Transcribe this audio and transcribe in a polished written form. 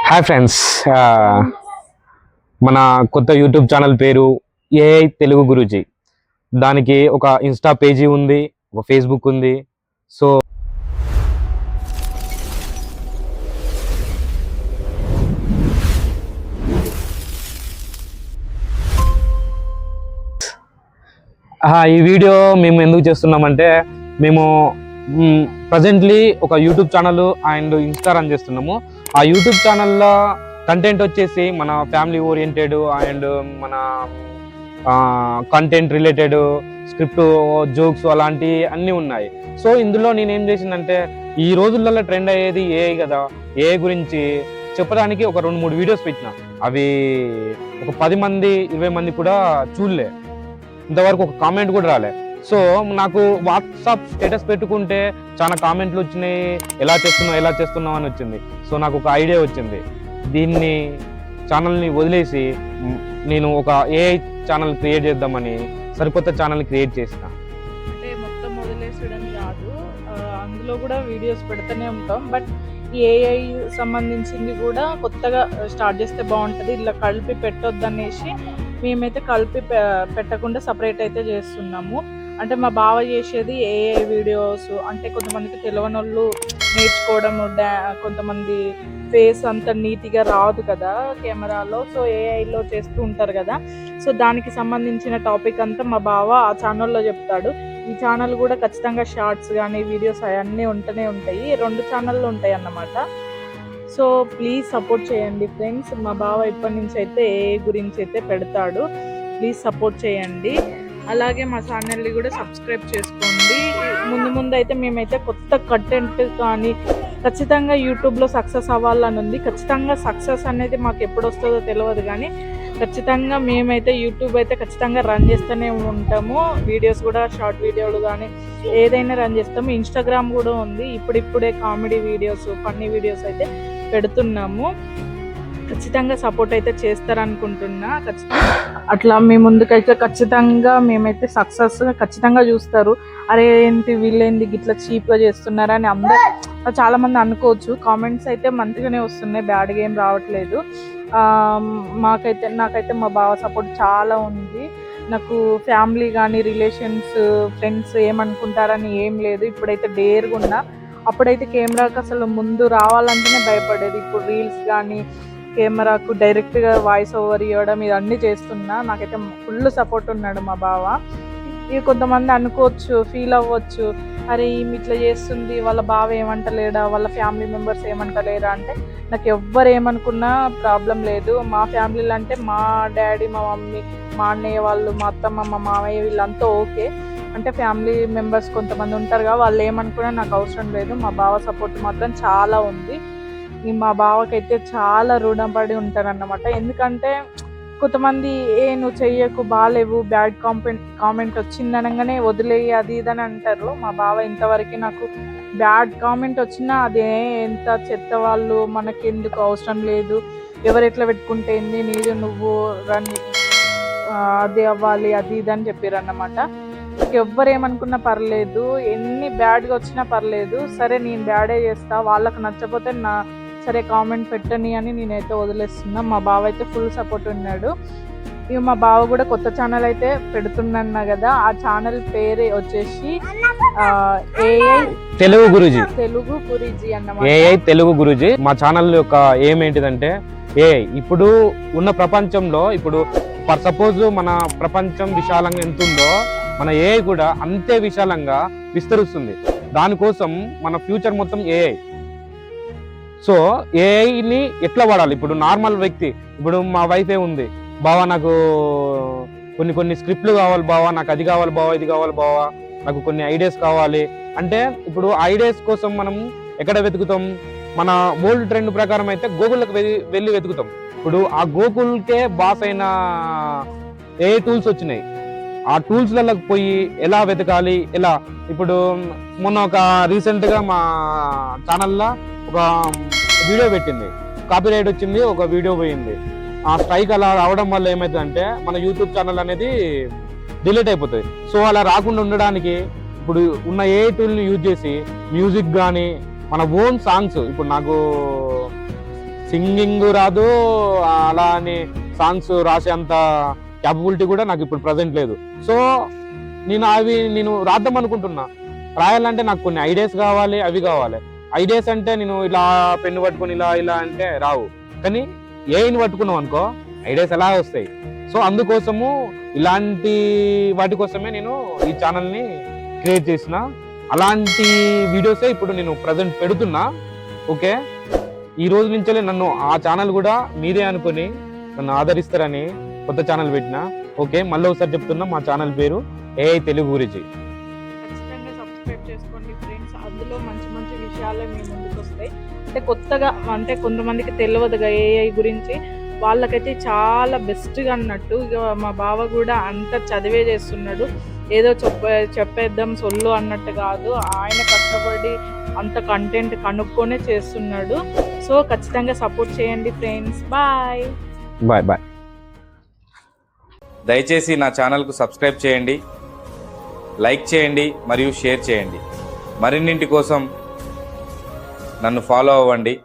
Hi friends, మన కొత్త YouTube channel పేరు ఏఐ తెలుగు గురూజీ. దానికి ఒక ఇన్స్టా పేజీ ఉంది, ఒక ఫేస్బుక్ ఉంది. సో ఈ వీడియో మేము ఎందుకు చేస్తున్నామంటే, మేము ప్రజెంట్లీ ఒక YouTube channel and Insta run చేస్తున్నాము. ఆ యూట్యూబ్ ఛానల్లో కంటెంట్ వచ్చేసి మన ఫ్యామిలీ ఓరియంటెడ్ అండ్ మన కంటెంట్ రిలేటెడ్ స్క్రిప్ట్, జోక్స్ అలాంటివి అన్నీ ఉన్నాయి. సో ఇందులో నేనేం చేసిందంటే, ఈ రోజులలో ట్రెండ్ అయ్యేది ఏఐ కదా, ఏఐ గురించి చెప్పడానికి ఒక 2-3 వీడియోస్ పెట్టిన. అవి ఒక 10 మంది 20 మంది కూడా చూడలే, ఇంతవరకు ఒక కామెంట్ కూడా రాలే. సో నాకు వాట్సాప్ స్టేటస్ పెట్టుకుంటే చాలా కామెంట్లు వచ్చినాయి, ఎలా చేస్తున్నావు అని వచ్చింది. సో నాకు ఒక ఐడియా వచ్చింది, దీన్ని ఛానల్ని వదిలేసి నేను ఒక ఏఐ ఛానల్ క్రియేట్ చేద్దామని సరికొత్త ఛానల్ క్రియేట్ చేసిన. అంటే మొత్తం వదిలేసడం కాదు, అందులో కూడా వీడియోస్ పెడుతూనే ఉంటాం. బట్ ఏఐ సంబంధించింది కూడా కొత్తగా స్టార్ట్ చేస్తే బాగుంటుంది. ఇలా కలిపి పెట్టొద్దు అనేసి మేమైతే కలిపి పెట్టకుండా సపరేట్ అయితే చేస్తున్నాము. అంటే మా బావ చేసేది ఏఐ వీడియోస్, అంటే కొంతమందికి తెలియని వాళ్ళు నేర్చుకోవడం, కొంతమంది ఫేస్ అంత నీట్గా రాదు కదా కెమెరాలో, సో ఏఐలో చేస్తూ ఉంటారు కదా. సో దానికి సంబంధించిన టాపిక్ అంతా మా బావ ఆ ఛానల్లో చెప్తాడు. ఈ ఛానల్ కూడా ఖచ్చితంగా షార్ట్స్ కానీ వీడియోస్ అవన్నీ ఉంటూనే ఉంటాయి, 2 ఛానళ్ళు ఉంటాయి అన్నమాట. సో ప్లీజ్ సపోర్ట్ చేయండి ఫ్రెండ్స్. మా బావ ఇప్పటి నుంచి అయితే ఏఐ గురించి అయితే పెడతాడు, ప్లీజ్ సపోర్ట్ చేయండి. అలాగే మా ఛానల్ని కూడా సబ్స్క్రైబ్ చేసుకోండి. ముందు అయితే మేమైతే కొత్త కంటెంట్ కానీ ఖచ్చితంగా యూట్యూబ్లో సక్సెస్ అవ్వాలని ఉంది. ఖచ్చితంగా సక్సెస్ అనేది మాకు ఎప్పుడు వస్తుందో తెలియదు, కానీ ఖచ్చితంగా మేమైతే యూట్యూబ్ అయితే ఖచ్చితంగా రన్ చేస్తూనే ఉంటాము. వీడియోస్ కూడా షార్ట్ వీడియోలు కానీ ఏదైనా రన్ చేస్తాము. ఇన్స్టాగ్రామ్ కూడా ఉంది, ఇప్పుడిప్పుడే కామెడీ వీడియోస్, ఫన్నీ వీడియోస్ అయితే పెడుతున్నాము. ఖచ్చితంగా సపోర్ట్ అయితే చేస్తారనుకుంటున్నా. ఖచ్చితంగా అట్లా మీ ముందుకైతే ఖచ్చితంగా మేమైతే సక్సెస్ ఖచ్చితంగా చూస్తారు. అరే ఏంటి వీళ్ళేంది ఇట్లా చీప్గా చేస్తున్నారని అందరు చాలామంది అనుకోవచ్చు. కామెంట్స్ అయితే మంచిగానే వస్తున్నాయి, బ్యాడ్గా ఏం రావట్లేదు. నాకైతే మా బావ సపోర్ట్ చాలా ఉంది. నాకు ఫ్యామిలీ కానీ రిలేషన్స్, ఫ్రెండ్స్ ఏమనుకుంటారని ఏం లేదు. ఇప్పుడైతే డేర్గా ఉన్నా. అప్పుడైతే కెమెరాకి అసలు ముందు రావాలంటేనే భయపడేది. ఇప్పుడు రీల్స్ కానీ కెమెరాకు డైరెక్ట్గా వాయిస్ ఓవర్ ఇవ్వడం ఇవన్నీ చేస్తున్నా. నాకైతే ఫుల్ సపోర్ట్ ఉన్నాడు మా బావ. ఇవి కొంతమంది అనుకోవచ్చు, ఫీల్ అవ్వచ్చు, అరే ఈమె ఇట్లా చేస్తుంది, వాళ్ళ బావ ఏమంటలేడా, వాళ్ళ ఫ్యామిలీ మెంబర్స్ ఏమంటలేరా అంటే, నాకు ఎవ్వరు ఏమనుకున్నా ప్రాబ్లం లేదు. మా ఫ్యామిలీలో అంటే మా డాడీ, మా మమ్మీ, మా అన్నయ్య వాళ్ళు, మా అత్తమ్మ, మా మామయ్య వీళ్ళంతా ఓకే. అంటే ఫ్యామిలీ మెంబర్స్ కొంతమంది ఉంటారు కదా, వాళ్ళు ఏమనుకున్నా నాకు అవసరం లేదు. మా బావ సపోర్ట్ మాత్రం చాలా ఉంది. మా బావకైతే చాలా రుణపడి ఉంటారన్నమాట. ఎందుకంటే కొంతమంది నువ్వు చెయ్యకు, బాగాలేవు, బ్యాడ్ కామెంట్ వచ్చిందనగానే వదిలేయి అది ఇదని అంటారు. మా బావ ఇంతవరకు నాకు బ్యాడ్ కామెంట్ వచ్చినా అదే ఎంత చెత్త వాళ్ళు, మనకెందుకు అవసరం లేదు, ఎవరు ఎట్లా పెట్టుకుంటే ఏంది, నీది నువ్వు రన్ అది అవ్వాలి అది ఇది అని చెప్పారు అన్నమాట. ఎవ్వరు ఏమనుకున్నా పర్లేదు, ఎన్ని బ్యాడ్గా వచ్చినా పర్లేదు, సరే నేను బ్యాడే చేస్తా, వాళ్ళకి నచ్చపోతే సరే కామెంట్ పెట్టని అని నేనైతే వదిలేస్తున్నా. మా బావ అయితే ఫుల్ సపోర్ట్ ఉన్నాడు. ఇక మా బావ కూడా కొత్త ఛానల్ అయితే పెడుతున్నా కదా, ఆ ఛానల్ పేరే వచ్చేసి ఏఐ తెలుగు గురూజీ అన్నమాట. ఏఐ తెలుగు గురూజీ. మా ఛానల్ యొక్క ఏం ఏంటిదంటే, ఏఐ ఇప్పుడు ఉన్న ప్రపంచంలో, ఇప్పుడు ఫర్ సపోజ్ మన ప్రపంచం విశాలంగా ఎంత ఉందో, మన ఏఐ కూడా అంతే విశాలంగా విస్తరిస్తుంది. దానికోసం మన ఫ్యూచర్ మొత్తం ఏఐ. సో ఏఐని ఎట్లా వాడాలి? ఇప్పుడు నార్మల్ వ్యక్తి, ఇప్పుడు మా వైఫే ఉంది, బావా నాకు కొన్ని స్క్రిప్ట్లు కావాలి బావా, నాకు అది కావాలి బావా, ఇది కావాలి బావా, నాకు కొన్ని ఐడియాస్ కావాలి అంటే, ఇప్పుడు ఐడియాస్ కోసం మనం ఎక్కడ వెతుకుతాం? మన ఓల్డ్ ట్రెండ్ ప్రకారం అయితే గూగుల్కి వెళ్ళి వెతుకుతాం. ఇప్పుడు ఆ గూగుల్కే బాస్ అయిన ఏ టూల్స్ వచ్చినాయి, ఆ టూల్స్లకు పోయి ఎలా వెతకాలి, ఎలా. ఇప్పుడు మొన్న ఒక రీసెంట్గా మా ఛానల్లో ఒక వీడియో పెట్టింది, కాపీరైట్ వచ్చింది, ఒక వీడియో పోయింది. ఆ స్ట్రైక్ అలా రావడం వల్ల ఏమవుతుందంటే మన యూట్యూబ్ ఛానల్ అనేది డిలీట్ అయిపోతుంది. సో అలా రాకుండా ఉండడానికి ఇప్పుడు ఉన్న ఏ టూల్ని యూజ్ చేసి మ్యూజిక్ కానీ మన ఓన్ సాంగ్స్. ఇప్పుడు నాకు సింగింగ్ రాదు, అలా అని సాంగ్స్ రాసే అంత క్యాపబిలిటీ కూడా నాకు ఇప్పుడు ప్రజెంట్ లేదు. సో నేను రాద్దాం అనుకుంటున్నా. రాయాలంటే నాకు కొన్ని ఐడియాస్ కావాలి, అవి కావాలి. ఐడియాస్ అంటే నేను ఇలా పెన్ను పట్టుకొని ఇలా అంటే రావు, కానీ ఏఐని పట్టుకున్నాం అనుకో ఐడియాస్ ఎలా వస్తాయి. సో అందుకోసము ఇలాంటి వాటి కోసమే నేను ఈ ఛానల్ని క్రియేట్ చేసిన. అలాంటి వీడియోసే ఇప్పుడు నేను ప్రజెంట్ పెడుతున్నా. ఓకే, ఈ రోజు నుంచే నన్ను ఆ ఛానల్ కూడా మీరే అనుకొని నన్ను ఆదరిస్తారని కొత్త ఛానల్ పెట్టిన. ఓకే, మళ్ళీ ఒకసారి చెప్తున్నా, మా ఛానల్ పేరు ఏఐ తెలుగు గురించి. ఖచ్చితంగా సబ్స్క్రైబ్ చేసుకోండి ఫ్రెండ్స్. అందులో మంచి మంచి విషయాలే మీ ముందుకు వస్తాయి. అంటే కొత్తగా, అంటే కొంతమందికి తెలియదుగా ఏఐ గురించి, వాళ్ళకైతే చాలా బెస్ట్గా అన్నట్టు. ఇక మా బావ కూడా అంత చదివే చేస్తున్నాడు, ఏదో చెప్పేద్దాం సొల్లు అన్నట్టు కాదు. ఆయన కష్టపడి అంత కంటెంట్ కనుక్కొనే చేస్తున్నాడు. సో ఖచ్చితంగా సపోర్ట్ చేయండి ఫ్రెండ్స్. Bye bye bye. దయచేసి నా ఛానల్కు సబ్స్క్రైబ్ చేయండి, లైక్ చేయండి మరియు షేర్ చేయండి. మరిన్నింటి కోసం నన్ను ఫాలో అవ్వండి.